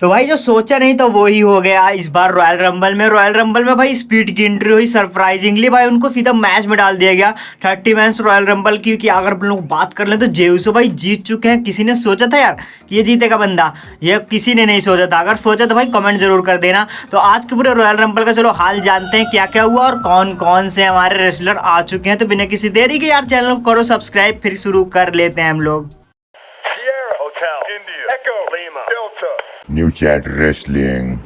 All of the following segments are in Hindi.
तो भाई जो सोचा नहीं तो वो ही हो गया इस बार रॉयल रंबल में भाई स्पीड की एंट्री हुई सरप्राइजिंगली भाई उनको सीधा मैच में डाल दिया गया 30 मैच रॉयल रंबल की। कि अगर हम लोग बात कर लें तो जेउसो भाई जीत चुके हैं। किसी ने सोचा था यार कि ये जीतेगा बंदा? ये किसी ने नहीं सोचा था। अगर सोचा तो भाई कमेंट जरूर कर देना। तो आज के पूरे रॉयल रंबल का चलो हाल जानते हैं क्या क्या हुआ और कौन कौन से हमारे रेसलर आ चुके हैं। तो बिना किसी देरी के यार चैनल को करो सब्सक्राइब, फिर शुरू कर लेते हैं हम लोग। New Chat Wrestling।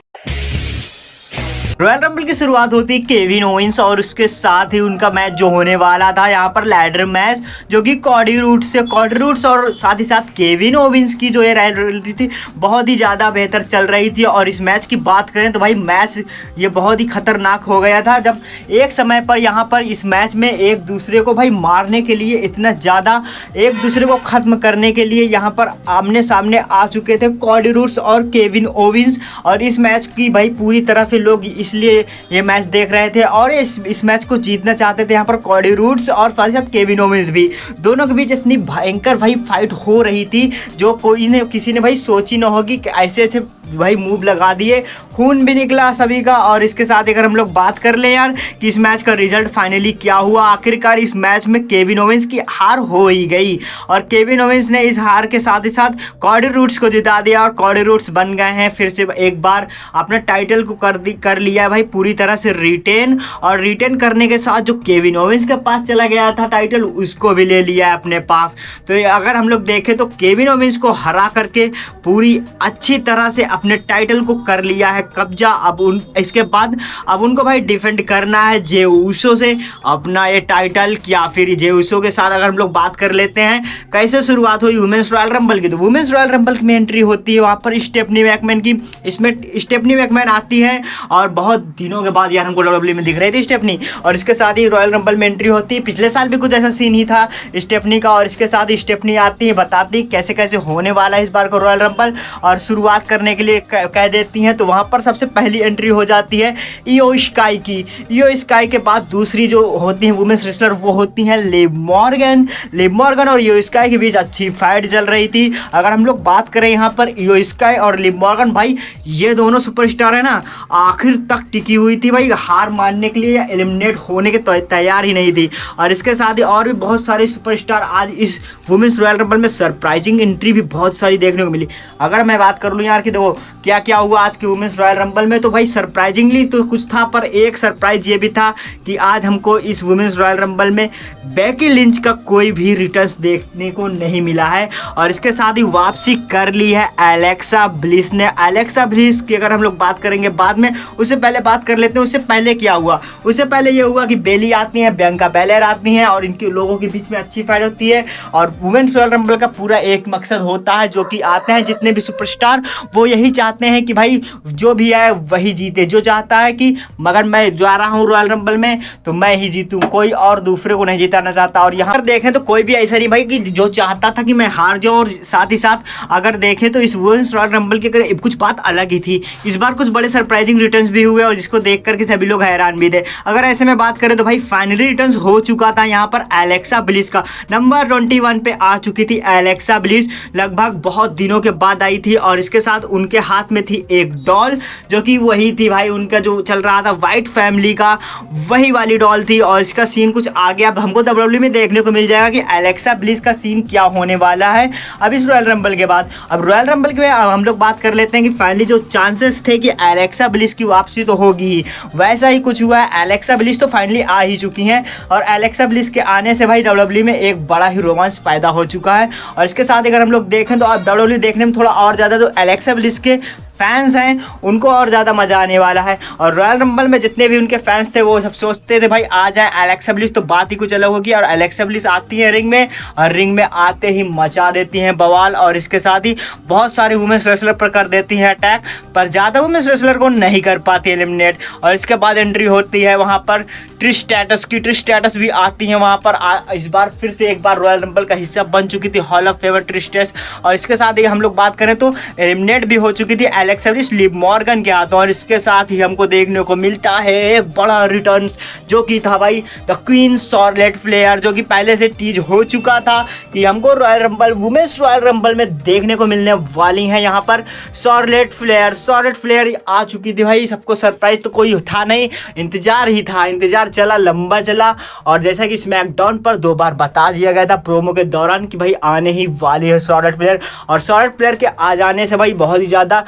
Royal rumble की शुरुआत होती है केविन ओवेंस और उसके साथ ही उनका मैच जो होने वाला था यहाँ पर लैडर मैच, जो कि कॉडी रूट्स और साथ ही साथ केविन ओवेंस की जो ये राइवलरी थी बहुत ही ज़्यादा बेहतर चल रही थी। और इस मैच की बात करें तो भाई मैच ये बहुत ही खतरनाक हो गया था जब एक समय पर यहाँ पर इस मैच में एक दूसरे को भाई मारने के लिए, इतना ज़्यादा एक दूसरे को ख़त्म करने के लिए यहाँ पर आमने सामने आ चुके थे कॉडी रूट्स और केविन ओवेंस। और इस मैच की भाई पूरी तरह से लोग इसलिए ये मैच देख रहे थे और इस मैच को जीतना चाहते थे यहाँ पर कॉडी रूट्स और साथ ही साथ केविन ओवेंस भी। दोनों के बीच इतनी भयंकर भाई फाइट हो रही थी जो किसी ने भाई सोची न होगी कि ऐसे ऐसे भाई मूव लगा दिए, खून भी निकला सभी का। और इसके साथ अगर हम लोग बात कर लें यार कि इस मैच का रिजल्ट फाइनली क्या हुआ, आखिरकार इस मैच में केविन ओवेंस की हार हो ही गई और केविन ओवेंस ने इस हार के साथ ही साथ कॉडी रूट्स को जिता दिया और कॉडी रूट्स बन गए हैं फिर से एक बार अपने टाइटल को कर लिया है भाई पूरी तरह से रिटेन। और रिटेन करने के साथ जो केविन ओवेंस के पास चला गया था टाइटल, उसको भी ले लिया है अपने पास। तो अगर हम लोग देखें तो केविन ओवेंस को हरा करके पूरी अच्छी तरह से अपने टाइटल को कर लिया है कब्जा। अब इसके बाद अब उनको भाई डिफेंड करना है जे उसो से अपना ये टाइटल, या फिर जे उसो के साथ अगर हम लोग बात कर लेते हैं कैसे शुरुआत हुई वुमेन्स रॉयल रंबल की। तो वुमेन्स रॉयल रंबल में एंट्री होती है वहाँ पर स्टेफनी मैकमैन की। इसमें स्टेफनी मैकमैन आती है और बहुत दिनों के बाद यार हमको डब्ल्यूडब्ल्यू में दिख रही थी स्टेफनी। और इसके साथ ही रॉयल रंबल में एंट्री होती है। पिछले साल भी कुछ ऐसा सीन ही था स्टेफनी का। और इसके साथ ही स्टेफनी आती है, बताती कैसे कैसे होने वाला है इस बार को रॉयल रंबल और शुरुआत करने के लिए कह देती हैं। तो वहाँ पर सबसे पहली एंट्री हो जाती है इयो स्काई की। इयो स्काई के बाद दूसरी जो होती हैं वुमेन्स रेसलर वो होती हैं लिव मॉर्गन और इयो स्काई के बीच अच्छी फाइट चल रही थी। अगर हम लोग बात करें यहाँ पर इयो स्काई और लिव मॉर्गन, भाई ये दोनों सुपरस्टार है ना आखिर तक टिकी हुई थी भाई, हार मानने के लिए या एलिमिनेट होने के तैयार ही नहीं थी। और इसके साथ ही और भी बहुत सारे सुपरस्टार आज इस वुमेन्स रॉयल रंबल में सरप्राइजिंग एंट्री भी बहुत सारी देखने को मिली। अगर मैं बात कर लूँ यार कि देखो क्या क्या हुआ आज के वुमेन्स रॉयल रंबल में, तो भाई सरप्राइजिंगली तो कुछ था, पर एक सरप्राइज ये भी था कि आज हमको इस वुमेन्स रॉयल रंबल में बेकी लिंच का कोई भी रिटर्न्स देखने को नहीं मिला है। और इसके साथ ही वापसी कर ली है एलेक्सा ब्लिस ने। एलेक्सा ब्लिस की अगर हम लोग बात करेंगे बाद में, उससे पहले बात कर लेते हैं उससे पहले क्या हुआ। उससे पहले ये हुआ कि बेली आती हैं, बियांका बेलेयर आती हैं और इनके लोगों के बीच में अच्छी फाइट होती है। और वुमेन्स रॉयल रंबल का पूरा एक मकसद होता है जो कि आते हैं जितने भी सुपरस्टार वो यही चाहते हैं कि भाई जो भी है वही जीते। जो चाहता है कि मगर मैं जा रहा हूँ रॉयल रंबल में तो मैं ही जीतूँ, कोई और दूसरे को नहीं जिताना चाहता। और यहाँ पर देखें तो कोई भी ऐसा नहीं भाई कि जो चाहता था कि मैं हार जाऊँ। और साथ ही साथ अगर देखें तो इस वुमेन्स रॉयल रंबल की अगर कुछ बात अलग ही थी। इस बार कुछ बड़े सरप्राइजिंग रिटर्न्स भी हुए और जिसको देख करके सभी लोग हैरान भी थे। अगर ऐसे में बात करें तो भाई फाइनली रिटर्न्स हो चुका था यहाँ पर एलेक्सा ब्लिस का। नंबर 21 पे आ चुकी थी एलेक्सा ब्लिस, लगभग बहुत दिनों के बाद आई थी। और इसके साथ उनके हाथ में थी एक डॉल जो कि वही थी भाई उनका जो चल रहा था वाइट फैमिली का, वही वाली डॉल थी। और इसका सीन कुछ आगे अब हमको डब्ल्यूडब्ल्यू में देखने को मिल जाएगा कि एलेक्सा ब्लिस का सीन क्या होने वाला है अब इस रॉयल रंबल के बाद। अब रॉयल रंबल के हम लोग बात कर लेते हैं कि फाइनली जो चांसेस थे कि एलेक्सा ब्लिस की वापसी तो होगी ही, वैसा ही कुछ हुआ है। एलेक्सा ब्लिस तो फाइनली आ ही चुकी हैं और एलेक्सा ब्लिस के आने से भाई डब्ल्यूडब्ल्यू में एक बड़ा ही रोमांच पैदा हो चुका है। और इसके साथ अगर हम लोग देखें तो अब डब्ल्यूडब्ल्यू देखने में थोड़ा और ज़्यादा तो एलेक्सा ब्लिस के फैंस हैं उनको और ज़्यादा मज़ा आने वाला है। और रॉयल रंबल में जितने भी उनके फैंस थे वो सब सोचते थे भाई आ जाए एलेक्सा ब्लिस तो बात ही कुछ अलग होगी। और एलेक्सा ब्लिस आती है रिंग में और रिंग में आते ही मचा देती हैं बवाल। और इसके साथ ही बहुत सारे वुमेन्स रेसलर पर कर देती हैं अटैक, पर ज़्यादा वुमेन्स रेसलर को नहीं कर पाती एलिमिनेट। और इसके बाद एंट्री होती है वहाँ पर ट्रिश स्ट्रैटस भी आती हैं वहाँ पर। इस बार फिर से एक बार रॉयल रंबल का हिस्सा बन चुकी थी hall of famer Trish stratus. और इसके साथ ही हम लोग बात करें तो एलिमिनेट भी हो चुकी थी एलेक्सा ब्लिस लिव मॉर्गन के हाथों। और इसके साथ ही हमको देखने को मिलता है एक बड़ा रिटर्न, जो कि था भाई द क्वीन शॉर्लेट फ्लेयर, जो कि पहले से टीज हो चुका था कि हमको royal rumble, women's royal rumble में देखने को मिलने वाली है यहाँ पर शॉर्लेट फ्लेयर आ चुकी थी भाई। सबको सरप्राइज तो कोई था नहीं, इंतजार ही था, इंतजार चला, लंबा चला। और जैसा कि स्मैकडाउन पर 2 बार बता दिया गया था प्रोमो के दौरान कि भाई आने ही वाली है शॉर्लेट फ्लेयर। और शॉर्लेट फ्लेयर के आ जाने से भाई बहुत ही ज़्यादा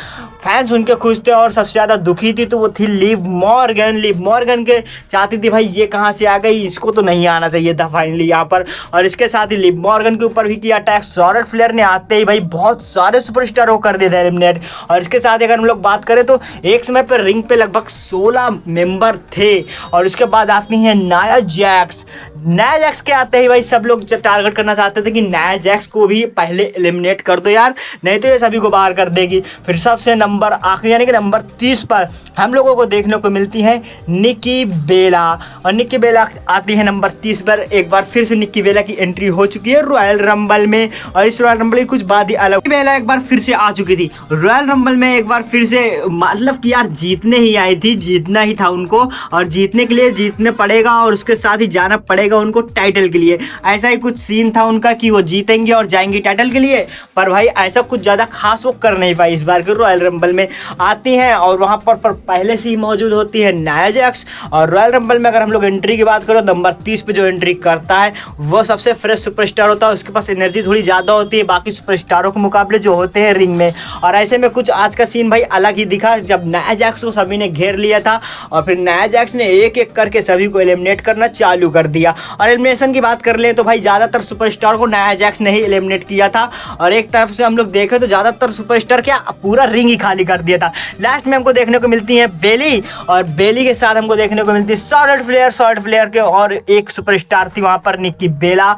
फैंस उनके खुश थे, और सबसे ज़्यादा दुखी थी तो वो थी लिव मॉर्गन के चाहती थी भाई ये कहाँ से आ गई, इसको तो नहीं आना चाहिए था फाइनली यहाँ पर। और इसके साथ ही लिव मॉर्गन के ऊपर भी किया अटैक शॉर्लेट फ्लेयर ने, आते ही भाई बहुत सारे सुपरस्टारों को कर दिया था एलिमिनेट। और इसके साथ अगर हम लोग बात करें तो एक समय पर रिंग पे लगभग 16 मेंबर थे। और उसके बाद आती हैं नाया जैक्स के आते ही भाई सब लोग टारगेट करना चाहते थे कि नाया जैक्स को भी पहले एलिमिनेट कर दो यार, नहीं तो ये सभी को बाहर कर देगी। फिर सबसे नंबर आखिरी यानी कि नंबर 30 पर हम लोगों को देखने को मिलती है निक्की बेला। और निक्की बेला आती है नंबर 30 पर। एक बार फिर से निक्की बेला की एंट्री हो चुकी है रॉयल रंबल में। और इस रॉयल रंबल की कुछ बात ही अलग, बेला एक बार फिर से आ चुकी थी रॉयल रंबल में, एक बार फिर से, मतलब कि यार जीतने ही आई थी, जीतना ही था उनको। और जीतने के लिए जीतने पड़ेगा, और उसके साथ ही जाना पड़ेगा उनको टाइटल के लिए। ऐसा ही कुछ सीन था उनका कि वो जीतेंगे और जाएंगे टाइटल के लिए। पर भाई ऐसा कुछ ज़्यादा खास वो कर नहीं पाई। इस बार के रॉयल रंबल में आती हैं और वहाँ पर पहले से ही मौजूद होती है नाया जैक्स। और रॉयल रंबल में अगर हम लोग एंट्री की बात करें, नंबर 30 पे जो एंट्री करता है वो सबसे फ्रेश सुपरस्टार होता है, उसके पास एनर्जी थोड़ी ज़्यादा होती है बाकी सुपरस्टारों के मुकाबले जो होते हैं रिंग में। और ऐसे में कुछ आज का सीन भाई अलग ही दिखा, जब नाया जैक्स को सभी ने घेर लिया था और फिर नाया जैक्स ने एक एक करके सभी को एलिमिनेट करना चालू कर दिया। और एलिमिनेशन की बात कर ले तो भाई ज़्यादातर सुपरस्टार को नाया जैक्स ने ही एलिमिनेट किया था। और एक तरफ से हम लोग देखें तो ज़्यादातर सुपरस्टार क्या पूरा रिंग ही खाली कर दिया था। लास्ट में हमको देखने को मिलती है बेली, और बेली के साथ हमको देखने को मिलती है शॉर्लेट फ्लेयर के, और एक सुपरस्टार थी वहाँ पर निक्की बेला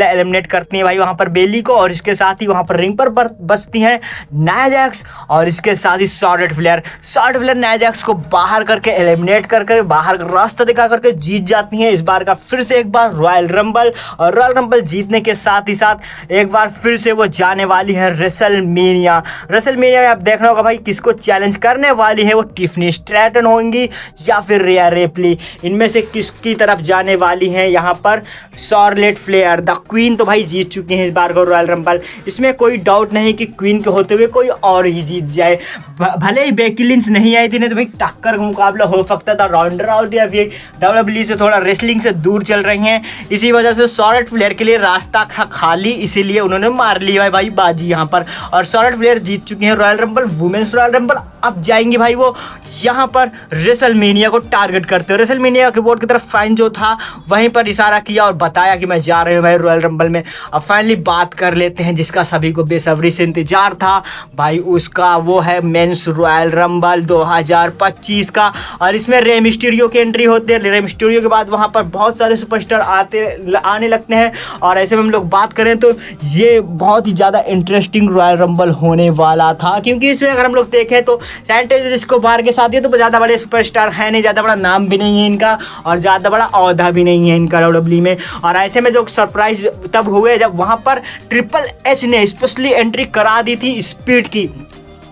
एलिमिनेट करती है भाई वहाँ पर बेली को। और इसके साथ ही वहाँ पर रिंग पर बचती हैं नाया जैक्स, और इसके साथ ही शॉर्लेट फ्लेयर नाया जैक्स को बाहर करके एलिमिनेट करके बाहर रास्ता दिखा करके जीत जाती हैं इस बार का फिर से एक बार रॉयल रंबल। और रॉयल रंबल जीतने के साथ ही साथ एक बार फिर से वो जाने वाली है रेसलमेनिया में। आप देखना होगा भाई किसको चैलेंज करने वाली है, वो टिफनी स्ट्रैटन होंगी या फिर रिया रिप्ली, इनमें से किसकी तरफ जाने वाली हैं यहाँ पर शॉर्लेट फ्लेयर। द क्वीन तो भाई जीत चुकी हैं इस बार को रॉयल रंबल, इसमें कोई डाउट नहीं कि क्वीन के होते हुए कोई और ही जीत जाए। भले ही बेकी लिंच नहीं आई थी, नहीं तो भाई टक्कर का मुकाबला हो सकता था। राउंडर आउट या फिर WWE से थोड़ा रेसलिंग से दूर चल रही हैं, इसी वजह से शॉर्लेट फ्लेयर के लिए रास्ता था खाली, इसीलिए उन्होंने मार लिया है भाई बाजी यहाँ पर। और शॉर्लेट फ्लेयर जीत चुकी हैं royal rumble, women's royal rumble. अब जाएंगे भाई वो यहाँ पर रेसलमेनिया को टारगेट करते हो। रेसलमेनिया के बोर्ड की तरफ फैन जो था वहीं पर इशारा किया और बताया कि मैं जा रही हूँ भाई रॉयल रंबल में। अब फाइनली बात कर लेते हैं जिसका सभी को बेसब्री से इंतजार था भाई, उसका वो है मेंस रॉयल रंबल 2025 का। और इसमें रे मिस्टीरियो की एंट्री होती है। रे मिस्टीरियो के बाद वहाँ पर बहुत सारे सुपरस्टार आने लगते हैं। और ऐसे में हम लोग बात करें तो ये बहुत ही ज़्यादा इंटरेस्टिंग रॉयल रंबल होने वाला था, क्योंकि इसमें अगर हम लोग देखें तो सैंटेज इसको बाहर के साथ ही तो ज़्यादा बड़े सुपरस्टार है नहीं, ज़्यादा बड़ा नाम भी नहीं है इनका और ज़्यादा बड़ा औहदा भी नहीं है इनका WWE में। और ऐसे में जो सरप्राइज तब हुए जब वहाँ पर ट्रिपल एच ने स्पेशली एंट्री करा दी थी स्पीड की।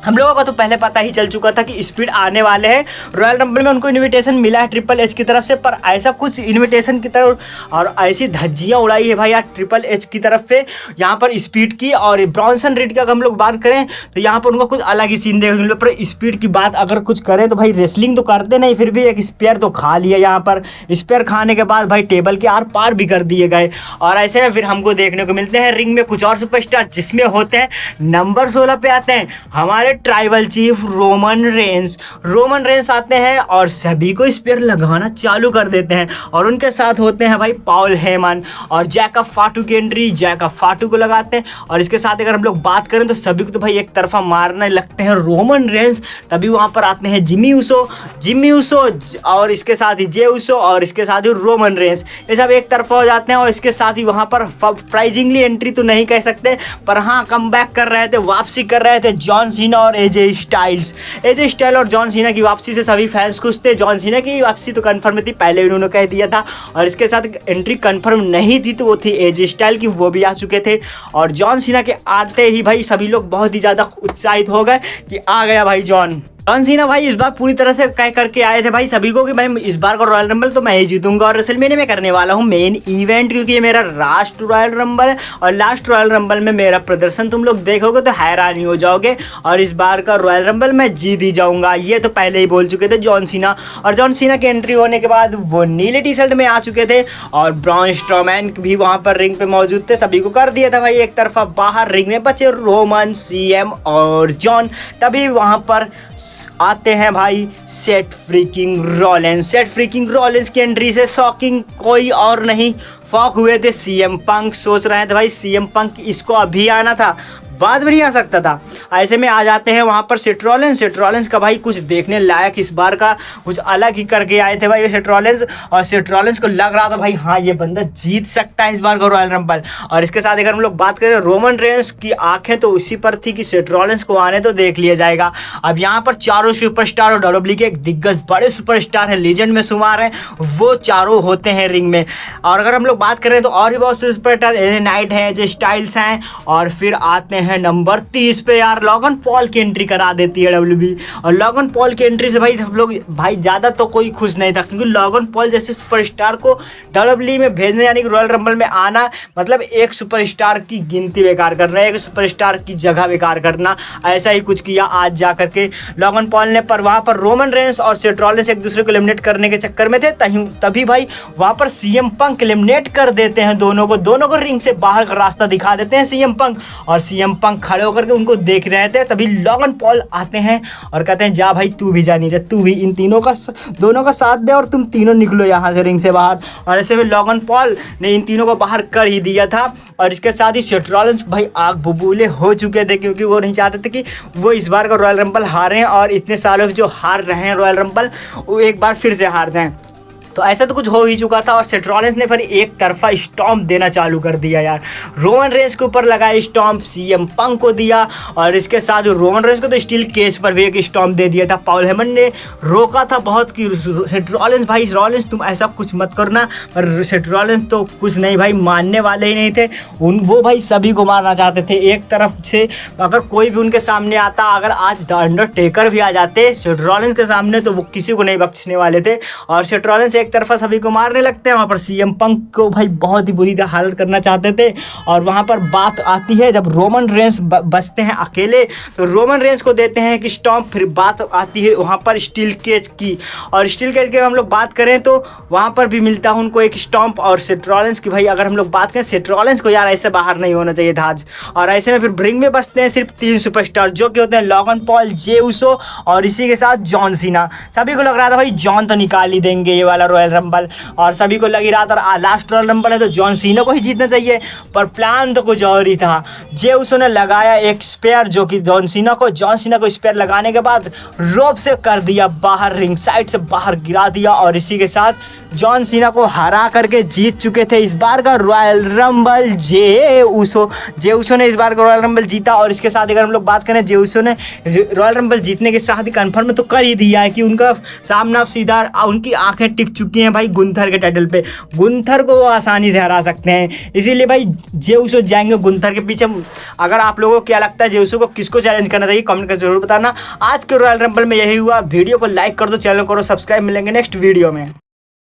हम लोगों को तो पहले पता ही चल चुका था कि स्पीड आने वाले हैं रॉयल रंबल में, उनको इनविटेशन मिला है ट्रिपल एच की तरफ से। पर ऐसा कुछ इनविटेशन की तरफ और ऐसी धज्जियाँ उड़ाई है भाई यार ट्रिपल एच की तरफ से यहाँ पर स्पीड की। और ब्रॉन्सन रेड की अगर हम लोग बात करें तो यहाँ पर उनको कुछ अलग ही सीन देखने को। पर स्पीड की बात अगर कुछ करें तो भाई रेसलिंग तो करते नहीं, फिर भी एक स्पेयर तो खा लिया यहाँ पर। स्पेयर खाने के बाद भाई टेबल के आर पार भी कर दिए गए। और ऐसे में फिर हमको देखने को मिलते हैं रिंग में कुछ और सुपरस्टार, जिसमें होते हैं नंबर 16 पे आते हैं हमारे ट्राइबल चीफ रोमन रेंस आते हैं और सभी को स्पेयर लगाना चालू कर देते हैं। और उनके साथ होते हैं भाई पॉल हेमन और जैकब फाटू की एंट्री, जैकब फाटू को लगाते हैं। और इसके साथ अगर हम लोग बात करें तो सभी को तो भाई एक तरफा मारने लगते हैं रोमन रेंस। तभी वहाँ पर आते हैं जिमी ऊसो और इसके साथ ही जे ऊसो और इसके साथ ही रोमन रेंस, ये सब एक तरफा हो जाते हैं। और इसके साथ ही वहाँ पर सरप्राइजिंगली एंट्री तो नहीं कह सकते, पर हाँ कम बैक कर रहे थे, वापसी कर रहे थे जॉन सीना और एजे स्टाइल और जॉन सीना की वापसी से सभी फैंस खुश थे। जॉन सीना की वापसी तो कंफर्म थी, पहले उन्होंने कह दिया था, और इसके साथ एंट्री कंफर्म नहीं थी तो वो थी एजे स्टाइल की, वो भी आ चुके थे। और जॉन सीना के आते ही भाई सभी लोग बहुत ही ज़्यादा उत्साहित हो गए कि आ गया भाई जॉन सीना। भाई इस बार पूरी तरह से कह करके आए थे भाई सभी को कि भाई इस बार का रॉयल रंबल तो मैं ही जीतूंगा और रेसलमेनिया में करने वाला हूँ मेन इवेंट, क्योंकि ये मेरा लास्ट रॉयल रंबल है और लास्ट रॉयल रंबल में मेरा प्रदर्शन तुम लोग देखोगे तो हैरानी हो जाओगे और इस बार का रॉयल रंबल मैं जीत ही जाऊंगा। ये तो पहले ही बोल चुके थे जॉन सीना। और जॉन सीना की एंट्री होने के बाद वो नीले टी शर्ट में आ चुके थे और ब्रॉन स्ट्रोमैन भी वहाँ पर रिंग पे मौजूद थे। सभी को कर दिया था भाई एक तरफा बाहर, रिंग में बचे रोमन, सीएम और जॉन। तभी वहाँ पर आते हैं भाई सेथ फ्रीकिंग रॉलिंस की एंट्री से शॉकिंग कोई और नहीं, फॉक हुए थे सीएम पंक। सोच रहे थे भाई सीएम पंक इसको अभी आना था, बाद में नहीं आ सकता था। ऐसे में आ जाते हैं वहाँ पर सेथ रॉलिंस का भाई कुछ देखने लायक इस बार का कुछ अलग ही करके आए थे भाई ये सेथ रॉलिंस। और सेथ रॉलिंस को लग रहा था भाई हाँ ये बंदा जीत सकता है इस बार का रॉयल रंबल। और इसके साथ अगर हम लोग बात करें रोमन रेंस की आंखें तो उसी पर थी कि सेथ रॉलिंस को आने तो देख लिया जाएगा। अब यहाँ पर चारों सुपरस्टार और डब्ल्यूडब्ल्यूई के एक दिग्गज बड़े सुपरस्टार हैं, लीजेंड में शुमार हैं, वो चारों होते हैं रिंग में। और अगर हम लोग बात करें तो और भी बहुत सुपरस्टार एले नाइट है, एजे स्टाइल्स हैं, और फिर आते हैं नंबर 30 पे यार लॉगन पॉल की एंट्री करा देती है डब्ल्यूबी। और लॉगन पॉल की एंट्री से भाई हम लोग भाई ज़्यादा तो कोई खुश नहीं था, क्योंकि लॉगन पॉल जैसे सुपरस्टार को डब्ल्यूबी में भेजने यानी कि रॉयल रंबल में आना मतलब एक सुपरस्टार की गिनती बेकार करना, एक सुपरस्टार की जगह बेकार करना, ऐसा ही कुछ किया आज जा करके लॉगन पॉल ने। पर वहाँ पर रोमन रेंस और सेथ रॉलिंस एक दूसरे को एलिमिनेट करने के चक्कर में थे, तभी भाई वहाँ पर सीएम पंक एलिमिनेट कर देते हैं दोनों को रिंग से बाहर का रास्ता दिखा देते हैं सीएम पंक। और सीएम पंक खड़े होकर के उनको देख रहे थे, तभी लॉगन पॉल आते हैं और कहते हैं जा भाई तू भी जा नीचे, तू भी इन दोनों का साथ दे और तुम तीनों निकलो यहाँ से रिंग से बाहर। और ऐसे में लॉगन पॉल ने इन तीनों को बाहर कर ही दिया था। और इसके साथ ही सेथ रॉलिंस भाई आग बबूले हो चुके थे, क्योंकि वो नहीं चाहते थे कि वो इस बार का रॉयल रंबल हारें और इतने सालों से जो हार रहे हैं रॉयल रंबल वो एक बार फिर से हार जाएं। तो ऐसा तो कुछ हो ही चुका था और सेथ रॉलिंस ने फिर एक तरफा स्टॉम्प देना चालू कर दिया यार। रोमन रेंस के ऊपर लगा स्टॉम्प, सीएम पंक को दिया और इसके साथ रोमन रेंस को तो स्टील केज पर भी एक स्टॉम्प दे दिया था। पॉल हेमन ने रोका था बहुत कि सेथ रॉलिंस भाई रॉलिंस तुम ऐसा कुछ मत करना, पर सेथ रॉलिंस तो कुछ नहीं भाई मानने वाले ही नहीं थे। वो भाई सभी को मारना चाहते थे एक तरफ से, अगर कोई भी उनके सामने आता, अगर आज द अंडरटेकर भी आ जाते सेथ रॉलिंस के सामने तो वो किसी को नहीं बख्शने वाले थे। और सेथ रॉलिंस एक तरफा सभी को मारने लगते हैं, वहाँ पर सीएम पंक को भाई बहुत ही बुरी हालत करना चाहते थे। और वहाँ पर बात आती है जब रोमन रेंस बचते हैं अकेले तो रोमन रेंस को देते हैं कि स्टॉम्प। फिर बात आती है वहाँ पर स्टील केज की, और स्टील केज की हम लोग बात करें तो वहाँ पर भी मिलता है उनको एक स्टॉम्प। और सेथ रॉलिंस की भाई अगर हम लोग बात करें सेथ रॉलिंस को यार ऐसे बाहर नहीं होना चाहिए था आज। और ऐसे में फिर रिंग में बचते हैं सिर्फ 3 सुपरस्टार जो कि होते हैं लॉगन पॉल, जे उसो और इसी के साथ जॉन सीना। सभी को लग रहा था भाई जॉन तो निकाल ही देंगे ये वाला रॉयल रंबल, और सभी को लग ही रहा था लास्ट रॉयल रंबल है तो जॉन सीना को ही जीतना चाहिए। पर प्लान तो कुछ और ही था। जे उसो ने लगाया एक स्पेयर जो कि जॉन सीना को स्पेयर लगाने के बाद रोप से कर दिया बाहर, रिंग साइड से बाहर गिरा दिया। और इसी के साथ जॉन सीना को हरा करके जीत चुके थे इस बार का रॉयल रंबल जे उसो ने इस बार का रॉयल रंबल जीता। और इसके साथ अगर हम लोग बात करें जे उसो ने रॉयल रंबल जीतने के साथ ही कन्फर्म तो कर ही दिया है कि उनका सामना सीधा उनकी आंखें टिक चुकी हैं भाई गुंथर के टाइटल पे। गुंथर को वो आसानी से हरा सकते हैं, इसीलिए भाई जे उसो जाएंगे गुंथर के पीछे। अगर आप लोगों को क्या लगता है जे उसो को किसको चैलेंज करना चाहिए कमेंट करके जरूर बताना। आज के रॉयल रंबल में यही हुआ। वीडियो को लाइक कर दो, चैनल करो सब्सक्राइब। मिलेंगे नेक्स्ट वीडियो में।